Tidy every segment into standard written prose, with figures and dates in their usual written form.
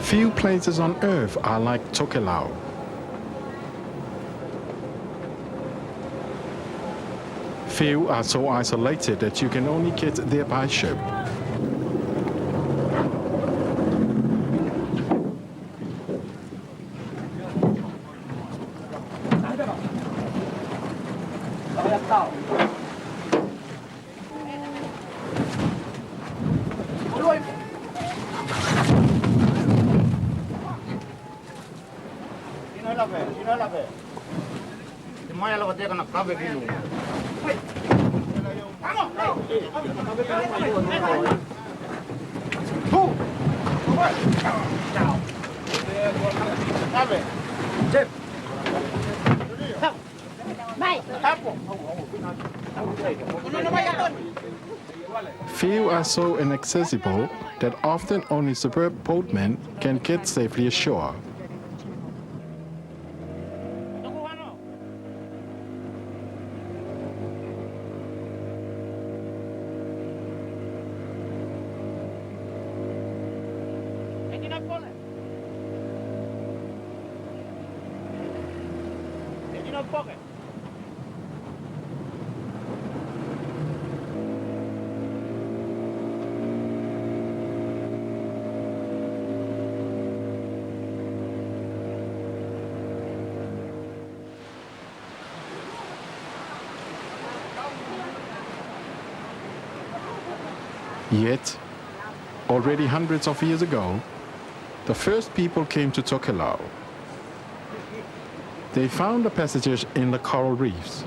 Few places on Earth are like Tokelau. Few are so isolated that you can only get there by ship. Few are so inaccessible that often only superb boatmen can get safely ashore. Yet, already hundreds of years ago, the first people came to Tokelau. They found the passages in the coral reefs.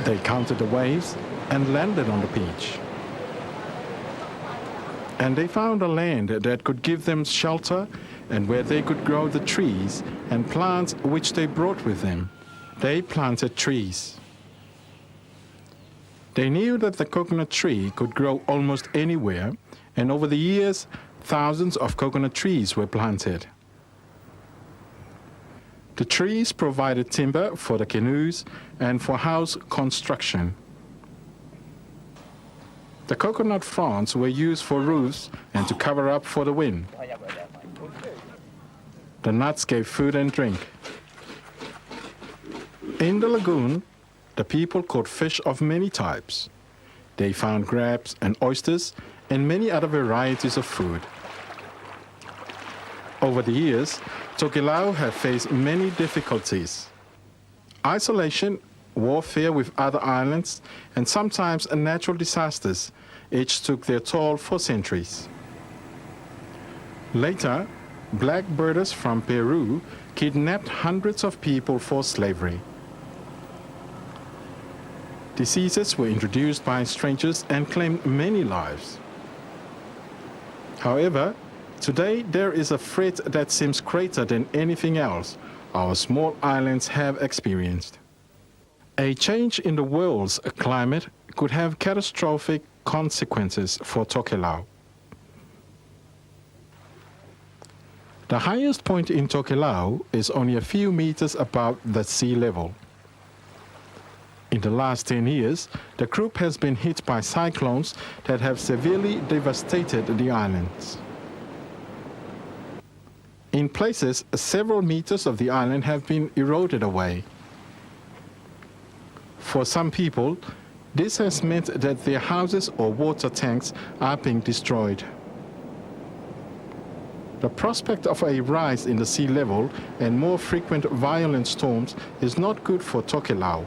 They counted the waves and landed on the beach. And they found a land that could give them shelter and where they could grow the trees and plants which they brought with them. They planted trees. They knew that the coconut tree could grow almost anywhere, and over the years, thousands of coconut trees were planted. The trees provided timber for the canoes and for house construction. The coconut fronds were used for roofs and to cover up for the wind. The nuts gave food and drink. In the lagoon, the people caught fish of many types. They found crabs and oysters and many other varieties of food. Over the years, Tokelau have faced many difficulties. Isolation, warfare with other islands, and sometimes natural disasters each took their toll for centuries. Later, black birders from Peru kidnapped hundreds of people for slavery. Diseases were introduced by strangers and claimed many lives. However, today there is a threat that seems greater than anything else our small islands have experienced. A change in the world's climate could have catastrophic consequences for Tokelau. The highest point in Tokelau is only a few meters above the sea level. In the last 10 years, the group has been hit by cyclones that have severely devastated the islands. In places, several meters of the island have been eroded away. For some people, this has meant that their houses or water tanks are being destroyed. The prospect of a rise in the sea level and more frequent violent storms is not good for Tokelau.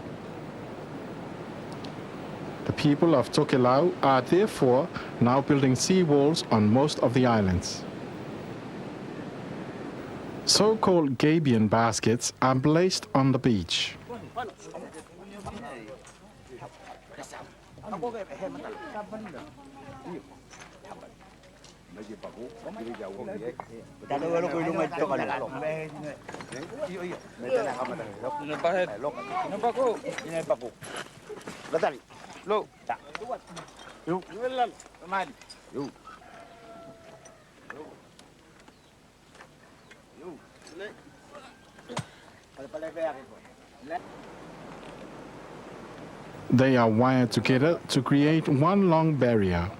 The people of Tokelau are therefore now building seawalls on most of the islands. So-called gabion baskets are placed on the beach. They are wired together to create one long barrier.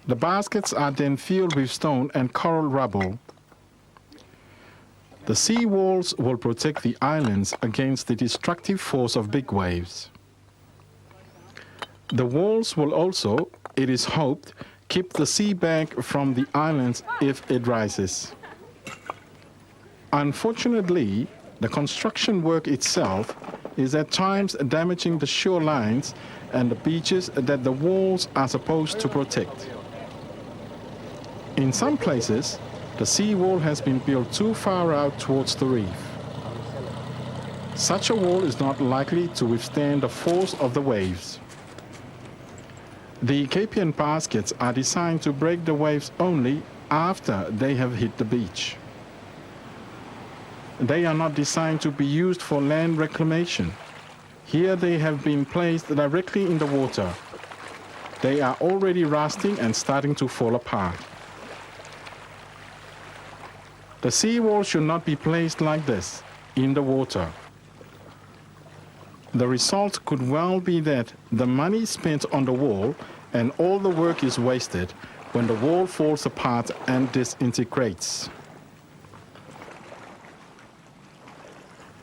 The baskets are then filled with stone and coral rubble. The sea walls will protect the islands against the destructive force of big waves. The walls will also, it is hoped, keep the sea bank from the islands if it rises. Unfortunately, the construction work itself is at times damaging the shorelines and the beaches that the walls are supposed to protect. In some places, the seawall has been built too far out towards the reef. Such a wall is not likely to withstand the force of the waves. The Capian baskets are designed to break the waves only after they have hit the beach. They are not designed to be used for land reclamation. Here they have been placed directly in the water. They are already rusting and starting to fall apart. The seawall should not be placed like this, in the water. The result could well be that the money spent on the wall and all the work is wasted when the wall falls apart and disintegrates.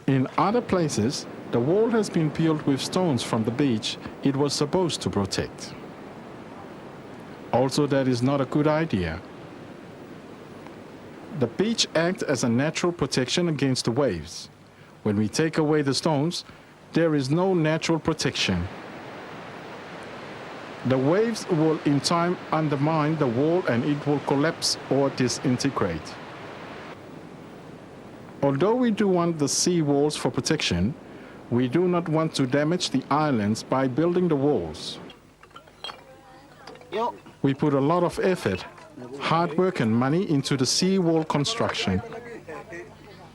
In other places, the wall has been built with stones from the beach it was supposed to protect. Also, that is not a good idea. The beach acts as a natural protection against the waves. When we take away the stones, there is no natural protection. The waves will in time undermine the wall and it will collapse or disintegrate. Although we do want the sea walls for protection, we do not want to damage the islands by building the walls. We put a lot of effort, hard work and money into the seawall construction.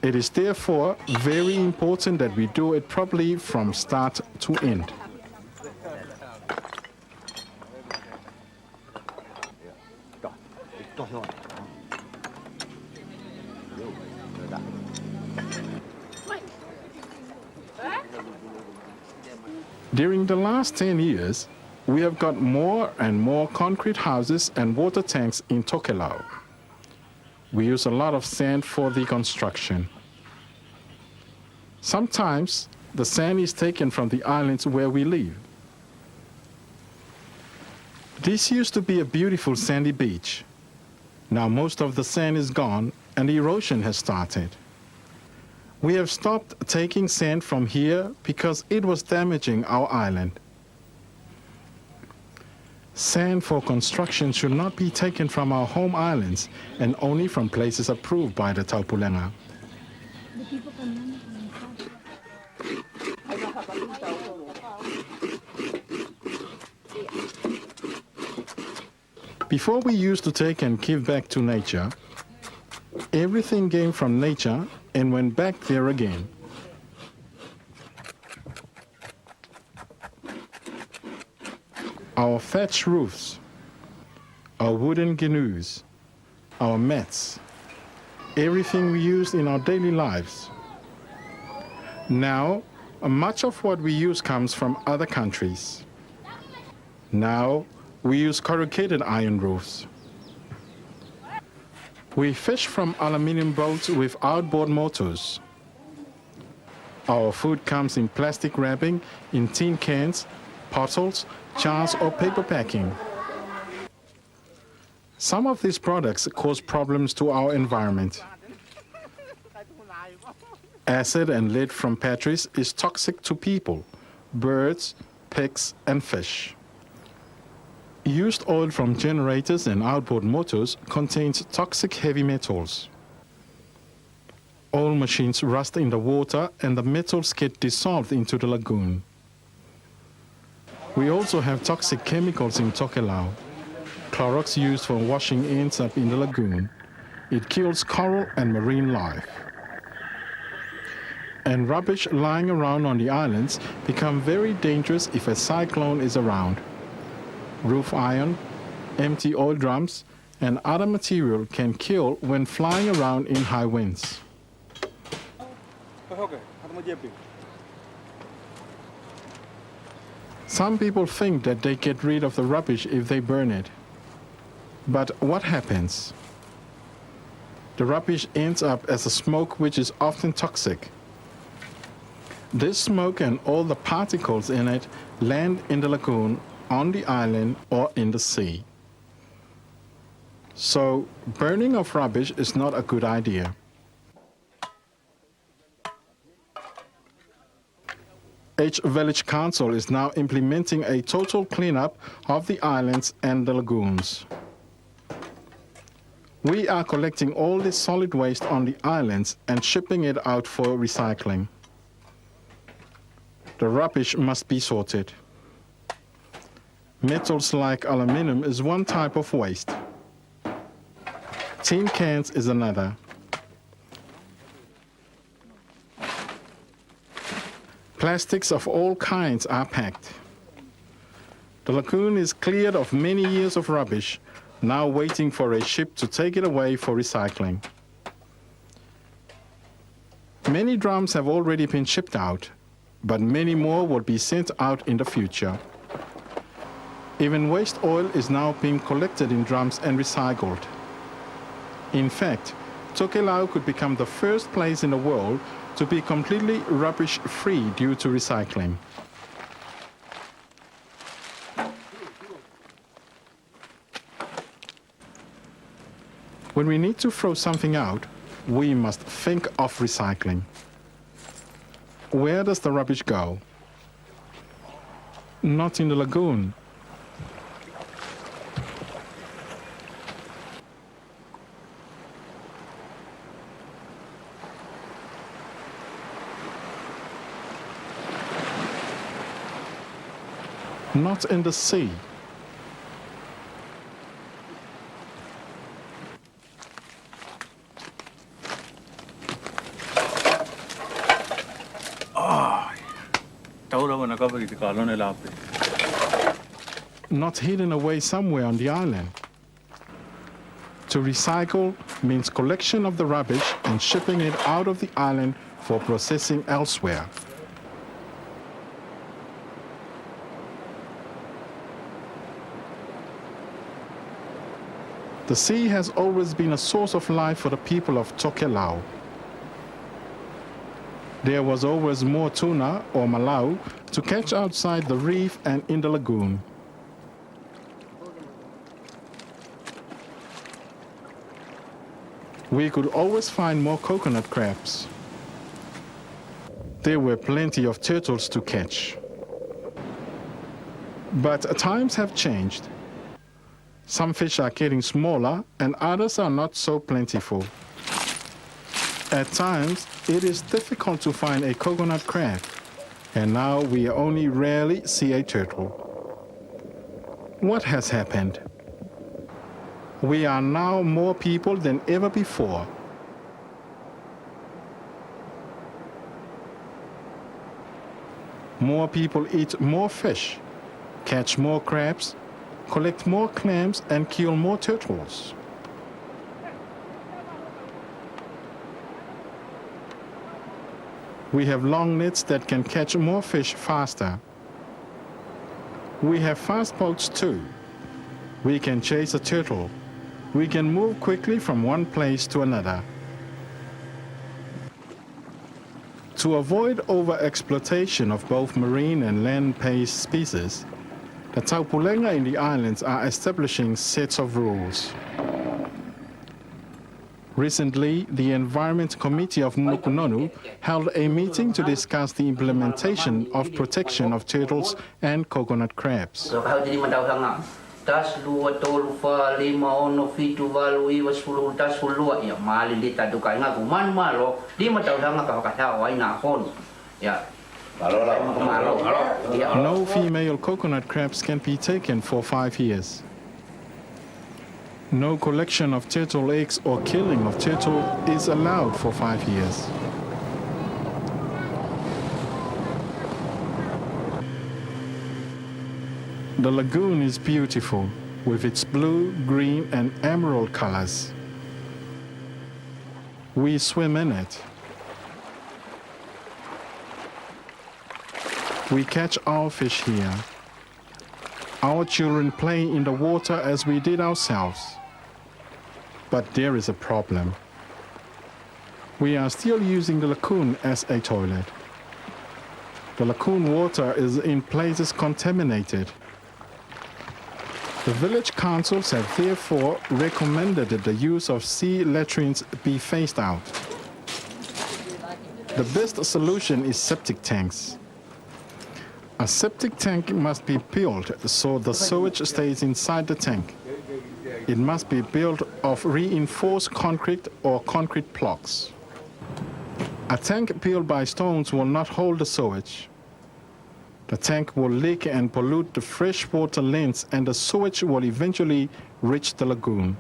It is therefore very important that we do it properly from start to end. During the last 10 years, we have got more and more concrete houses and water tanks in Tokelau. We use a lot of sand for the construction. Sometimes the sand is taken from the islands where we live. This used to be a beautiful sandy beach. Now most of the sand is gone and erosion has started. We have stopped taking sand from here because it was damaging our island. Sand for construction should not be taken from our home islands and only from places approved by the Taupulenga. Before we used to take and give back to nature, everything came from nature and went back there again. Our thatch roofs, our wooden canoes, our mats, everything we used in our daily lives. Now, much of what we use comes from other countries. Now, we use corrugated iron roofs. We fish from aluminium boats with outboard motors. Our food comes in plastic wrapping, in tin cans, bottles, jars or paper packing. Some of these products cause problems to our environment. Acid and lead from batteries is toxic to people, birds, pigs and fish. Used oil from generators and outboard motors contains toxic heavy metals. Oil machines rust in the water and the metals get dissolved into the lagoon. We also have toxic chemicals in Tokelau. Clorox used for washing ends up in the lagoon. It kills coral and marine life. And rubbish lying around on the islands become very dangerous if a cyclone is around. Roof iron, empty oil drums, and other material can kill when flying around in high winds. Some people think that they get rid of the rubbish if they burn it. But what happens? The rubbish ends up as a smoke which is often toxic. This smoke and all the particles in it land in the lagoon, on the island, or in the sea. So, burning of rubbish is not a good idea. H Village Council is now implementing a total cleanup of the islands and the lagoons. We are collecting all this solid waste on the islands and shipping it out for recycling. The rubbish must be sorted. Metals like aluminum is one type of waste. Tin cans is another. Plastics of all kinds are packed. The lagoon is cleared of many years of rubbish, now waiting for a ship to take it away for recycling. Many drums have already been shipped out, but many more will be sent out in the future. Even waste oil is now being collected in drums and recycled. In fact, Tokelau could become the first place in the world to be completely rubbish-free due to recycling. When we need to throw something out, we must think of recycling. Where does the rubbish go? Not in the lagoon. Not in the sea. Not hidden away somewhere on the island. To recycle means collection of the rubbish and shipping it out of the island for processing elsewhere. The sea has always been a source of life for the people of Tokelau. There was always more tuna or malau to catch outside the reef and in the lagoon. We could always find more coconut crabs. There were plenty of turtles to catch. But times have changed. Some fish are getting smaller and others are not so plentiful. At times, it is difficult to find a coconut crab, and now we only rarely see a turtle. What has happened? We are now more people than ever before. More people eat more fish, catch more crabs, collect more clams, and kill more turtles. We have long nets that can catch more fish faster. We have fast boats too. We can chase a turtle. We can move quickly from one place to another. To avoid over-exploitation of both marine and land-based species, the Taupulenga in the islands are establishing sets of rules. Recently, the Environment Committee of Nukunonu held a meeting to discuss the implementation of protection of turtles and coconut crabs. No female coconut crabs can be taken for 5 years. No collection of turtle eggs or killing of turtle is allowed for 5 years. The lagoon is beautiful with its blue, green, and emerald colors. We swim in it. We catch our fish here. Our children play in the water as we did ourselves. But there is a problem. We are still using the lagoon as a toilet. The lagoon water is in places contaminated. The village councils have therefore recommended that the use of sea latrines be phased out. The best solution is septic tanks. A septic tank must be built so the sewage stays inside the tank. It must be built of reinforced concrete or concrete blocks. A tank built by stones will not hold the sewage. The tank will leak and pollute the freshwater lanes, and the sewage will eventually reach the lagoon.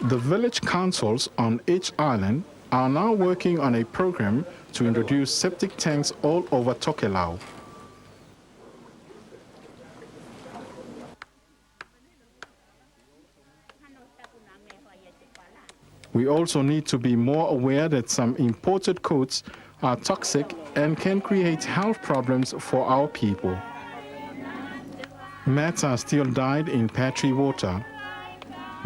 The village councils on each island are now working on a program to introduce septic tanks all over Tokelau. We also need to be more aware that some imported goods are toxic and can create health problems for our people. Mats are still dyed in Petri water.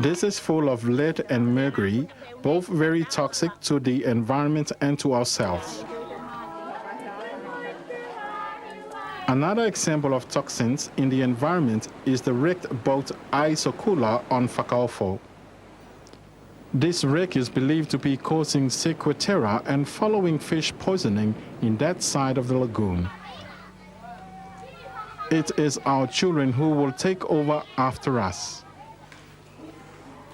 This is full of lead and mercury, both very toxic to the environment and to ourselves. Another example of toxins in the environment is the wrecked boat Isokula on Whakaofo. This wreck is believed to be causing sequiterra and following fish poisoning in that side of the lagoon. It is our children who will take over after us.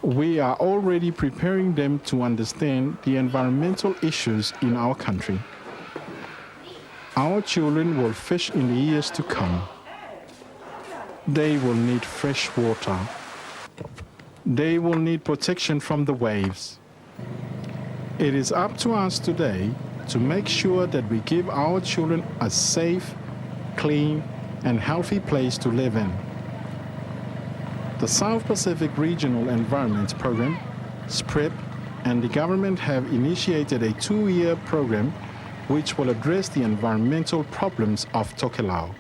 We are already preparing them to understand the environmental issues in our country. Our children will fish in the years to come. They will need fresh water. They will need protection from the waves. It is up to us today to make sure that we give our children a safe, clean, and healthy place to live in. The South Pacific Regional Environment Program, SPREP, and the government have initiated a 2-year program which will address the environmental problems of Tokelau.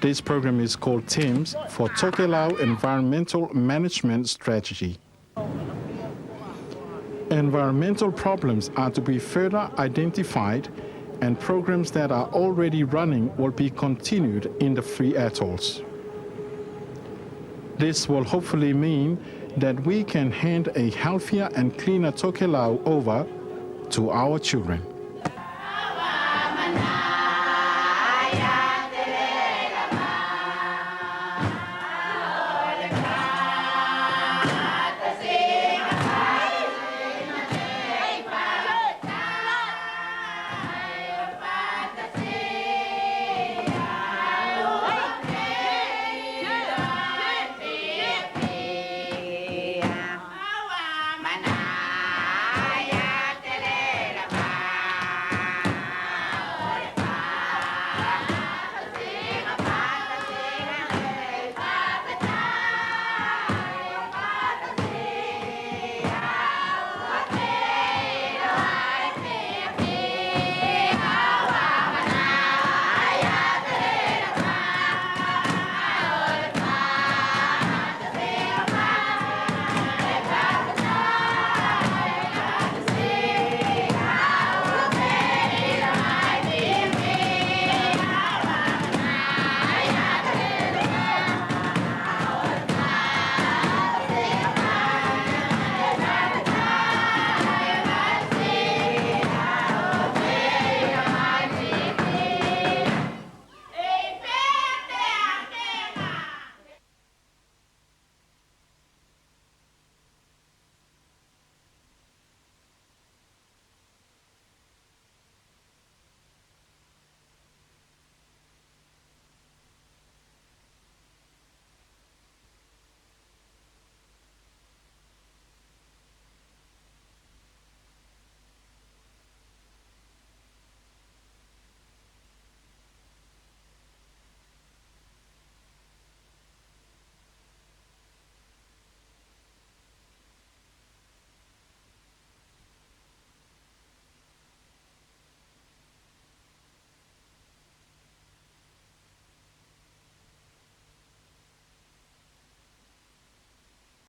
This program is called TEMS for Tokelau Environmental Management Strategy. Environmental problems are to be further identified, and programs that are already running will be continued in the 3 atolls. This will hopefully mean that we can hand a healthier and cleaner Tokelau over to our children.